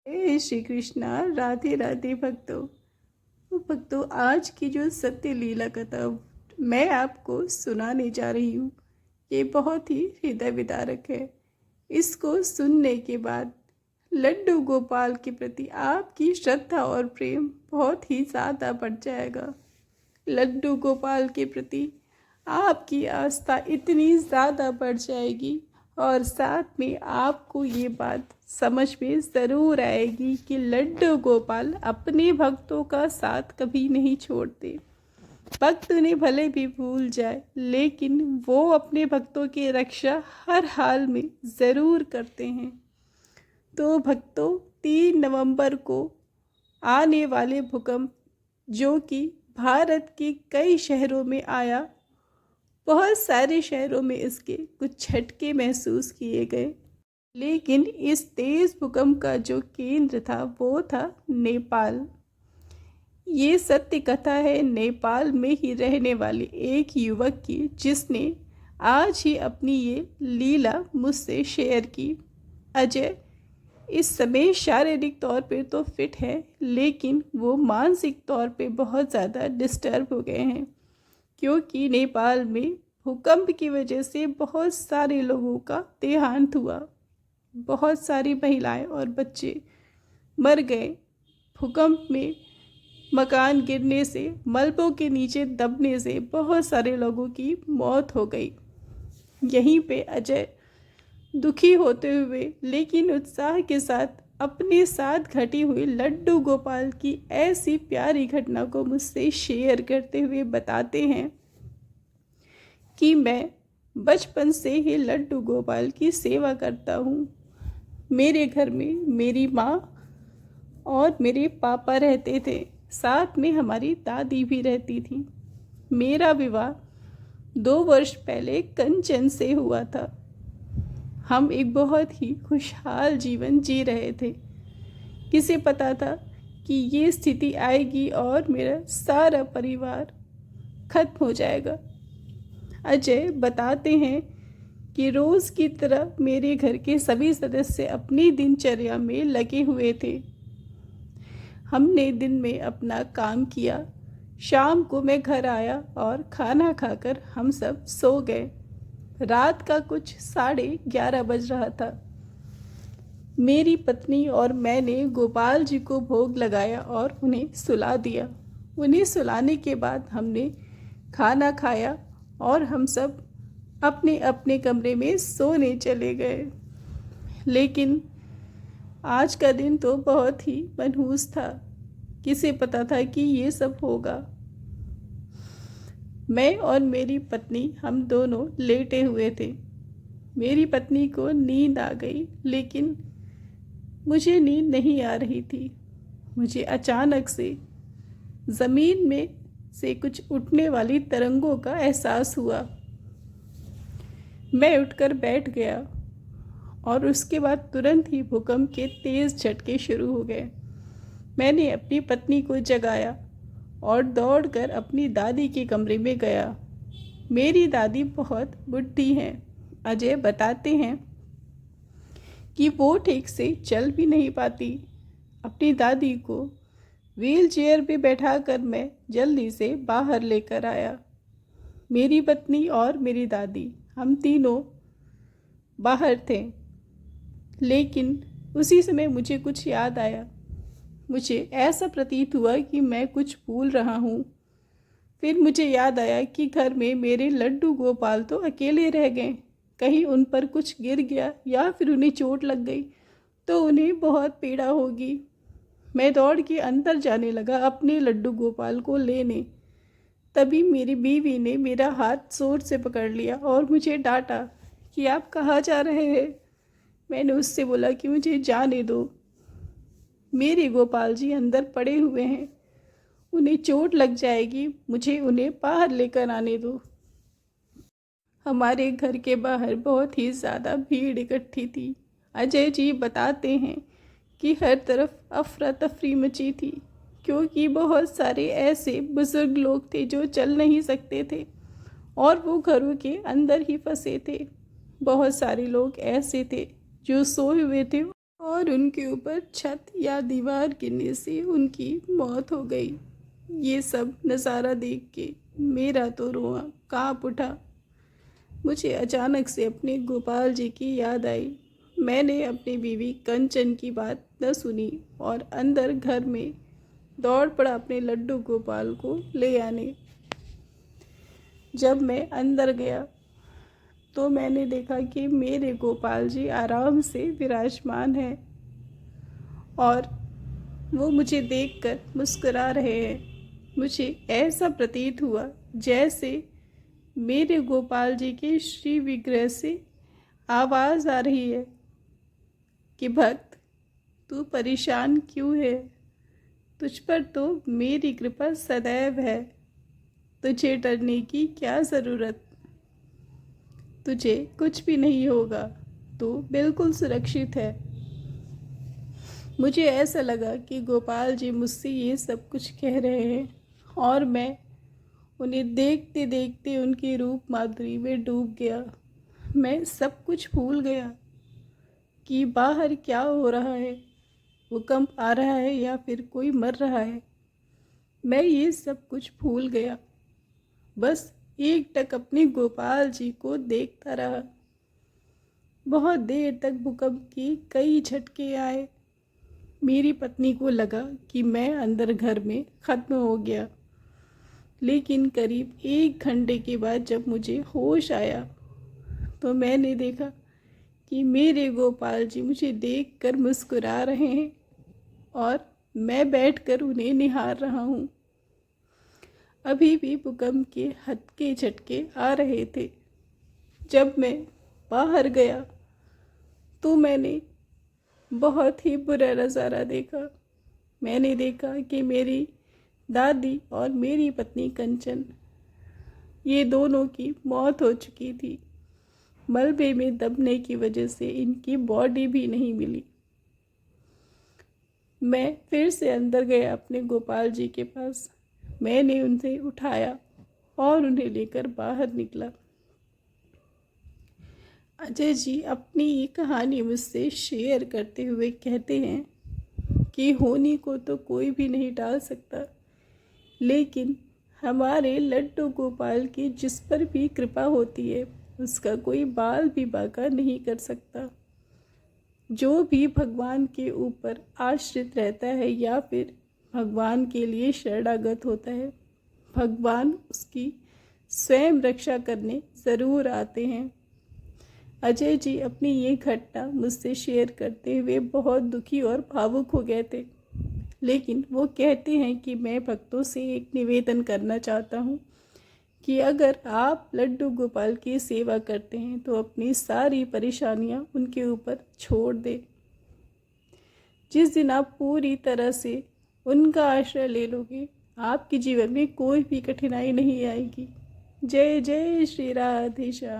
हे श्री कृष्णा, राधे राधे भक्तों। तो भक्तों, आज की जो सत्य लीला कथा मैं आपको सुनाने जा रही हूँ, ये बहुत ही हृदय विदारक है। इसको सुनने के बाद लड्डू गोपाल के प्रति आपकी श्रद्धा और प्रेम बहुत ही ज़्यादा बढ़ जाएगा। लड्डू गोपाल के प्रति आपकी आस्था इतनी ज़्यादा बढ़ जाएगी और साथ में आपको ये बात समझ में ज़रूर आएगी कि लड्डू गोपाल अपने भक्तों का साथ कभी नहीं छोड़ते। भक्त उन्हें भले भी भूल जाए, लेकिन वो अपने भक्तों की रक्षा हर हाल में ज़रूर करते हैं। तो भक्तों, 3 नवंबर को आने वाले भूकंप, जो कि भारत के कई शहरों में आया, बहुत सारे शहरों में इसके कुछ झटके महसूस किए गए, लेकिन इस तेज भूकंप का जो केंद्र था वो था नेपाल। ये सत्य कथा है नेपाल में ही रहने वाले एक युवक की, जिसने आज ही अपनी ये लीला मुझसे शेयर की। अजय इस समय शारीरिक तौर पे तो फिट है, लेकिन वो मानसिक तौर पे बहुत ज़्यादा डिस्टर्ब हो गए हैं, क्योंकि नेपाल में भूकंप की वजह से बहुत सारे लोगों का देहांत हुआ। बहुत सारी महिलाएं और बच्चे मर गए। भूकंप में मकान गिरने से, मलबों के नीचे दबने से बहुत सारे लोगों की मौत हो गई। यहीं पे अजय दुखी होते हुए लेकिन उत्साह के साथ अपने साथ घटी हुई लड्डू गोपाल की ऐसी प्यारी घटना को मुझसे शेयर करते हुए बताते हैं कि मैं बचपन से ही लड्डू गोपाल की सेवा करता हूँ। मेरे घर में मेरी माँ और मेरे पापा रहते थे, साथ में हमारी दादी भी रहती थी। मेरा विवाह 2 वर्ष पहले कंचन से हुआ था। हम एक बहुत ही खुशहाल जीवन जी रहे थे। किसे पता था कि ये स्थिति आएगी और मेरा सारा परिवार खत्म हो जाएगा। अजय बताते हैं कि रोज़ की तरह मेरे घर के सभी सदस्य अपनी दिनचर्या में लगे हुए थे। हमने दिन में अपना काम किया, शाम को मैं घर आया और खाना खाकर हम सब सो गए। रात का कुछ 11:30 बज रहा था। मेरी पत्नी और मैंने गोपाल जी को भोग लगाया और उन्हें सुला दिया। उन्हें सुलाने के बाद हमने खाना खाया और हम सब अपने अपने कमरे में सोने चले गए। लेकिन आज का दिन तो बहुत ही मनहूस था। किसे पता था कि ये सब होगा। मैं और मेरी पत्नी, हम दोनों लेटे हुए थे। मेरी पत्नी को नींद आ गई, लेकिन मुझे नींद नहीं आ रही थी। मुझे अचानक से ज़मीन में से कुछ उठने वाली तरंगों का एहसास हुआ। मैं उठकर बैठ गया और उसके बाद तुरंत ही भूकंप के तेज़ झटके शुरू हो गए। मैंने अपनी पत्नी को जगाया और दौड़कर अपनी दादी के कमरे में गया। मेरी दादी बहुत बुढ़ी हैं। अजय बताते हैं कि वो ठीक से चल भी नहीं पाती। अपनी दादी को व्हील चेयर पे बैठाकर मैं जल्दी से बाहर लेकर आया। मेरी पत्नी और मेरी दादी, हम तीनों बाहर थे, लेकिन उसी समय मुझे कुछ याद आया। मुझे ऐसा प्रतीत हुआ कि मैं कुछ भूल रहा हूँ। फिर मुझे याद आया कि घर में मेरे लड्डू गोपाल तो अकेले रह गए। कहीं उन पर कुछ गिर गया या फिर उन्हें चोट लग गई तो उन्हें बहुत पीड़ा होगी। मैं दौड़ के अंदर जाने लगा अपने लड्डू गोपाल को लेने। तभी मेरी बीवी ने मेरा हाथ जोर से पकड़ लिया और मुझे डांटा कि आप कहाँ जा रहे हैं। मैंने उससे बोला कि मुझे जाने दो, मेरे गोपाल जी अंदर पड़े हुए हैं, उन्हें चोट लग जाएगी, मुझे उन्हें बाहर लेकर आने दो। हमारे घर के बाहर बहुत ही ज़्यादा भीड़ इकट्ठी थी। अजय जी बताते हैं कि हर तरफ अफरा तफरी मची थी, क्योंकि बहुत सारे ऐसे बुज़ुर्ग लोग थे जो चल नहीं सकते थे और वो घरों के अंदर ही फंसे थे। बहुत सारे लोग ऐसे थे जो सोए हुए थे और उनके ऊपर छत या दीवार गिरने से उनकी मौत हो गई। ये सब नज़ारा देख के मेरा तो रोआ कांप उठा। मुझे अचानक से अपने गोपाल जी की याद आई। मैंने अपनी बीवी कंचन की बात न सुनी और अंदर घर में दौड़ पड़ा अपने लड्डू गोपाल को ले आने। जब मैं अंदर गया तो मैंने देखा कि मेरे गोपाल जी आराम से विराजमान हैं और वो मुझे देखकर मुस्कुरा रहे हैं। मुझे ऐसा प्रतीत हुआ जैसे मेरे गोपाल जी के श्री विग्रह से आवाज़ आ रही है कि भक्त, तू परेशान क्यों है? तुझ पर तो मेरी कृपा सदैव है। तुझे डरने की क्या ज़रूरत? तुझे कुछ भी नहीं होगा, तू बिल्कुल सुरक्षित है। मुझे ऐसा लगा कि गोपाल जी मुझसे ये सब कुछ कह रहे हैं और मैं उन्हें देखते देखते उनकी रूप माधुरी में डूब गया। मैं सब भूल भूल गया कि बाहर क्या हो रहा है, भूकंप आ रहा है या फिर कोई मर रहा है। मैं ये सब कुछ भूल गया, बस एकटक अपने गोपाल जी को देखता रहा। बहुत देर तक भूकंप के कई झटके आए। मेरी पत्नी को लगा कि मैं अंदर घर में ख़त्म हो गया, लेकिन करीब 1 घंटे के बाद जब मुझे होश आया तो मैंने देखा कि मेरे गोपाल जी मुझे देखकर मुस्कुरा रहे हैं और मैं बैठकर उन्हें निहार रहा हूँ। अभी भी भूकंप के हल्के झटके आ रहे थे। जब मैं बाहर गया तो मैंने बहुत ही बुरा नज़ारा देखा। मैंने देखा कि मेरी दादी और मेरी पत्नी कंचन, ये दोनों की मौत हो चुकी थी। मलबे में दबने की वजह से इनकी बॉडी भी नहीं मिली। मैं फिर से अंदर गया अपने गोपाल जी के पास। मैंने उनसे उठाया और उन्हें लेकर बाहर निकला। अजय जी अपनी ये कहानी मुझसे शेयर करते हुए कहते हैं कि होनी को तो कोई भी नहीं टाल सकता, लेकिन हमारे लड्डू गोपाल की जिस पर भी कृपा होती है उसका कोई बाल भी बांका नहीं कर सकता। जो भी भगवान के ऊपर आश्रित रहता है या फिर भगवान के लिए शरणागत होता है, भगवान उसकी स्वयं रक्षा करने ज़रूर आते हैं। अजय जी अपनी ये घटना मुझसे शेयर करते हुए बहुत दुखी और भावुक हो गए थे, लेकिन वो कहते हैं कि मैं भक्तों से एक निवेदन करना चाहता हूँ कि अगर आप लड्डू गोपाल की सेवा करते हैं तो अपनी सारी परेशानियाँ उनके ऊपर छोड़ दें। जिस दिन आप पूरी तरह से उनका आश्रय ले लोगे, आपके जीवन में कोई भी कठिनाई नहीं आएगी। जय जय श्री राधे श्याम।